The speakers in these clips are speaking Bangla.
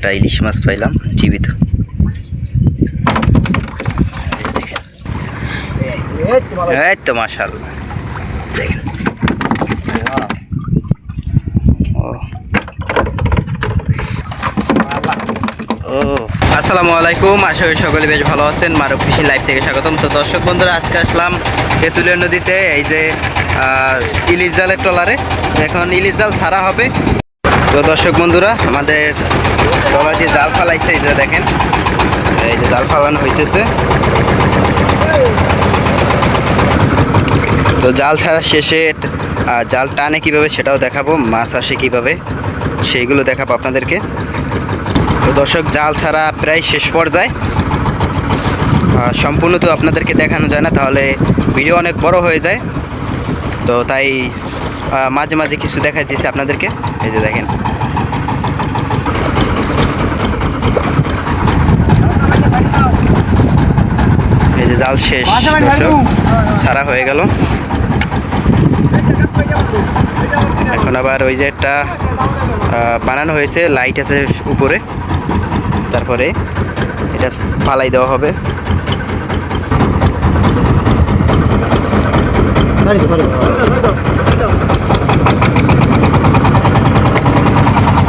একটা ইলিশ মাছ পাইলাম জীবিত। এই তো মাশাআল্লাহ দেখেন। ও আসসালামু আলাইকুম, আশা করি সকলে বেশ ভালো আছেন। মারুফ ফিশিং লাইভ থেকে স্বাগতম। তো দর্শক বন্ধুরা, আজকে আসলাম তেঁতুলিয়া নদীতে, এই যে ইলিশ জালের ট্রলারে। এখন ইলিশ জাল ছাড়া হবে। তো দর্শক বন্ধুরা, আমাদের ট্রলার দিয়ে জাল ফালাইছে, এই যে দেখেন, এই যে জাল ফালানো হইতেছে। তো জাল ছাড়া শেষে জাল টানে কিভাবে সেটাও দেখাবো, মাছ আসে কিভাবে সেইগুলো দেখাবো আপনাদেরকে। তো দর্শক, জাল ছাড়া প্রায় শেষ পর্যায়ে, সম্পূর্ণ তো আপনাদেরকে দেখানো যায় না, তাহলে ভিডিও অনেক বড় হয়ে যায়। তো তাই মাঝে মাঝে কিছু দেখাই দিয়েছি আপনাদেরকে। এই যে দেখেন, এই যে জাল শেষ দর্শক, ছাড়া হয়ে গেল। এখন আবার ওই যে একটা বানানো হয়েছে, লাইট আছে উপরে, তারপরে এটা ফালাই দেওয়া হবে।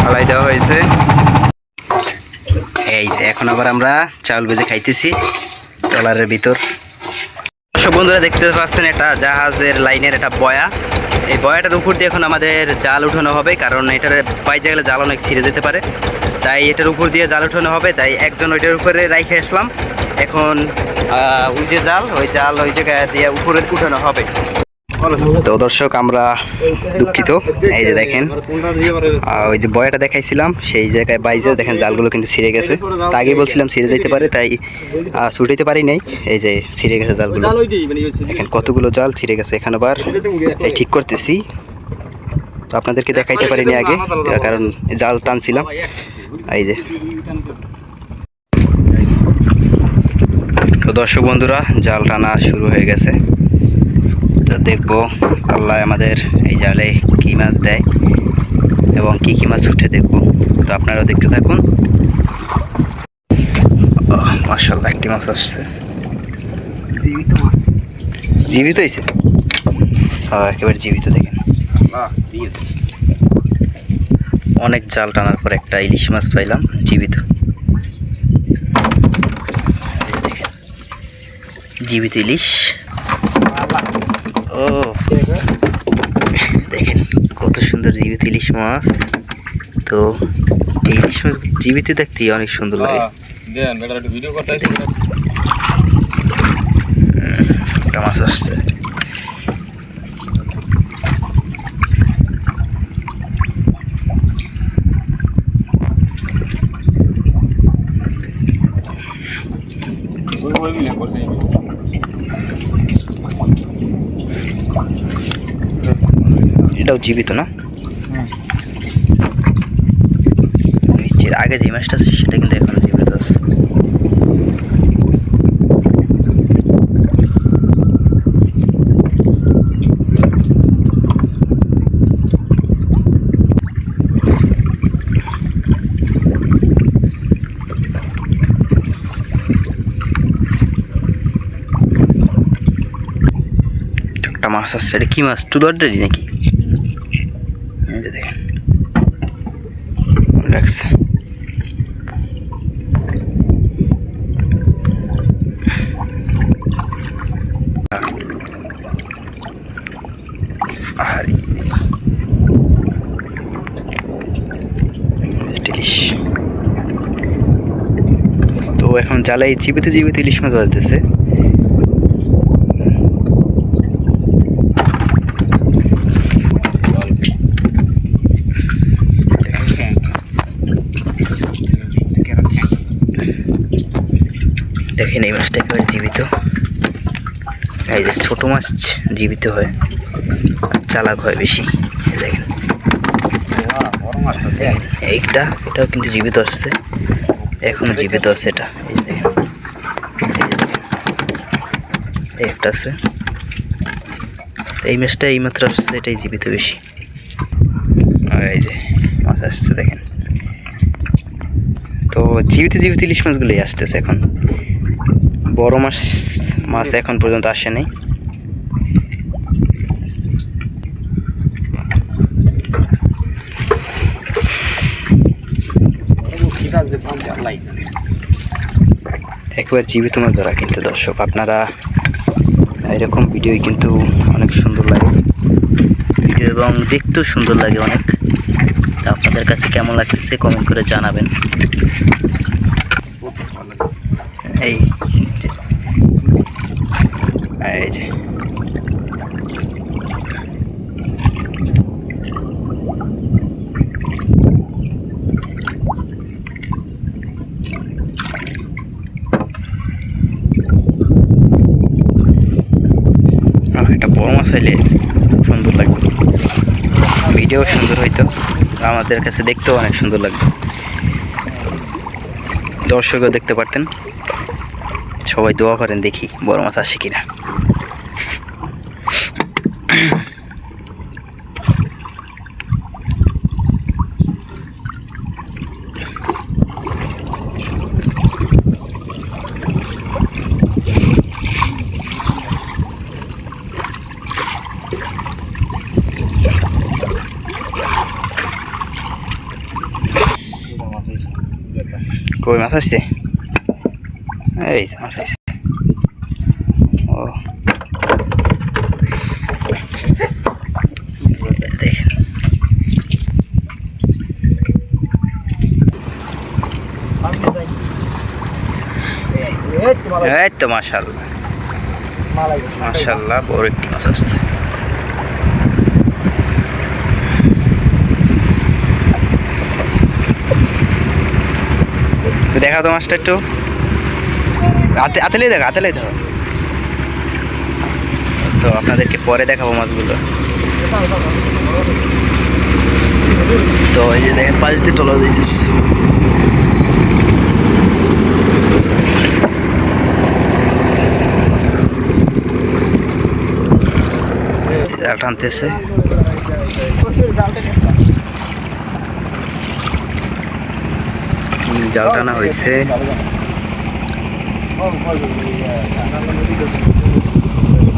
ফালাই দেওয়া হয়েছে। এই যে এখন আবার আমরা চাউল ভেজে খাইতেছি ট্রলারের ভিতর। সব বন্ধুরা দেখতে পাচ্ছেন, এটা জাহাজের লাইনের একটা বয়া। এই বয়াটার উপর দিয়ে এখন আমাদের জাল উঠানো হবে, কারণ এটার বাইরে গেলে জাল অনেক ছিঁড়ে যেতে পারে। তাই এটার উপর দিয়ে জাল উঠানো হবে। তাই একজন ওইটার উপরে রাইখে আসলাম। এখন ওই যে জাল, ওই জাল ওই জায়গায় দিয়ে উপরে উঠানো হবে। তো দর্শক, আমরা দুঃখিত, এই যে দেখেন, ওই যে বয়াটা দেখাইছিলাম সেই জায়গায় বাইজে দেখেন জালগুলো কিন্তু ছিঁড়ে গেছে। তা আগেই বলছিলাম ছিঁড়ে যেতে পারে, তাই ছুটাইতে পারি নাই। এই যে ছিঁড়ে গেছে জালগুলো, দেখেন কতগুলো জাল ছিঁড়ে গেছে। এখন আবার এই ঠিক করতেছি। তো আপনাদেরকে দেখাইতে পারিনি আগে, কারণ জাল টানছিলাম। এই যে, তো দর্শক বন্ধুরা, জাল টানা শুরু হয়ে গেছে। তো দেখবো আল্লাহ আমাদের এই জালে কী মাছ দেয় এবং কি কি মাছ উঠে দেখবো। তো আপনারাও দেখতে থাকুন। মাশাআল্লাহ, একটি মাছ আসছে, জীবিত হয়েছে, একেবারে জীবিত। দেখেন, অনেক জাল টানার পর একটা ইলিশ মাছ পাইলাম জীবিত। দেখেন, জীবিত ইলিশ। ও দেখেন কত সুন্দর জীবিত ইলিশ মাছ। তো এই ইলিশ মাছ জীবিত দেখতে অনেক সুন্দর লাগে। একটা মাছ আসছে, এটাও জীবিত না? নিচের আগে যে মাছটা আছে সেটা কিন্তু এখনো জীবিত আছে। একটা মাছ আসছে, এটা কি মাছ? টুলারডারি নাকি? দেখেন রাখছে। তো এখন জালাই জীবিত জীবিত ইলিশ মাছ বাজতেছে। দেখেন, এই মাছটা একেবারে জীবিত। এই যে ছোট মাছ জীবিত হয়, চালাক হয় বেশি। দেখেন এইটা, এটাও কিন্তু জীবিত আসছে, এখনো জীবিত আছে এটা। এই যে দেখেন, একটা আছে। এই মাছটা এইমাত্র আসছে, এটাই জীবিত বেশি। আর এই যে মাছ আসছে দেখেন। তো জীবিত জীবিত ইলিশ মাছগুলোই আসতেছে এখন, বড় মাছ মাছ এখন পর্যন্ত আসেনি। একবার জীবিত মাছ ধরা কিন্তু দর্শক, আপনারা এরকম ভিডিও কিন্তু অনেক সুন্দর লাগে ভিডিও, এবং দেখতেও সুন্দর লাগে অনেক। তা আপনাদের কাছে কেমন লাগতেছে কমেন্ট করে জানাবেন। এই এই যে একটা বড় মাছ হইলে সুন্দর লাগবে, ভিডিও সুন্দর হইতো, আমাদের কাছে দেখতেও অনেক সুন্দর লাগবে, দর্শকও দেখতে পারতেন। সবাই দোয়া করেন দেখি বড় মাছ আসে কিনা। কই মাছ আসছে? এই যে মাছ আসছে। ও দেখেন, এই তো মাশাআল্লাহ মাশাআল্লাহ বড় একটি মাছ আসছে। দেখা তো মাছটা একটু আতেলেই দেখো, আতেলেই দেখো। তো আপনাদেরকে পরে দেখাবো মাছগুলো। তো এই যে দেখেন পাশ দিয়ে টলা দিতেছে, জাল টানতেছে। জাল টানা হয়েছে।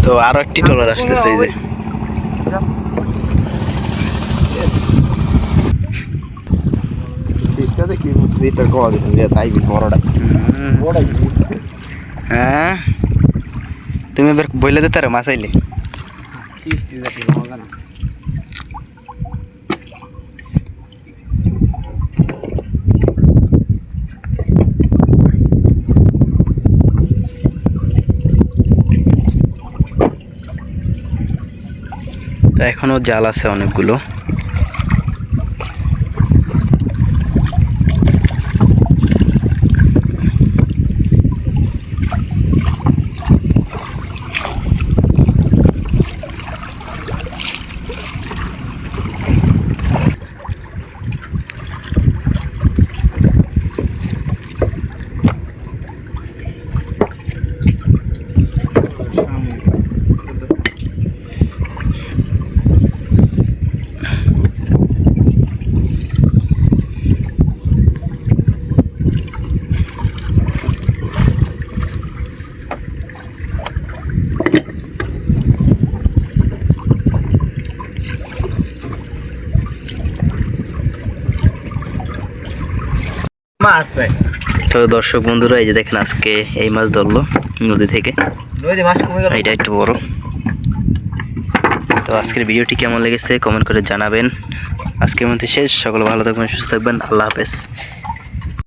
তো আরো একটি ট্রলার আসতেছে, এই যে হ্যাঁ তুমি এবার বইলে দিতে পারো মাছ আইলে। তো এখনো জাল আছে অনেকগুলো। তো দর্শক বন্ধুরা, এই যে দেখেন আজকে এই মাছ ধরলো নদী থেকে, এটা একটু বড়। তো আজকের ভিডিওটি কেমন লেগেছে কমেন্ট করে জানাবেন। আজকের মধ্যে শেষ, সকলে ভালো থাকবেন, সুস্থ থাকবেন, আল্লাহ হাফেজ।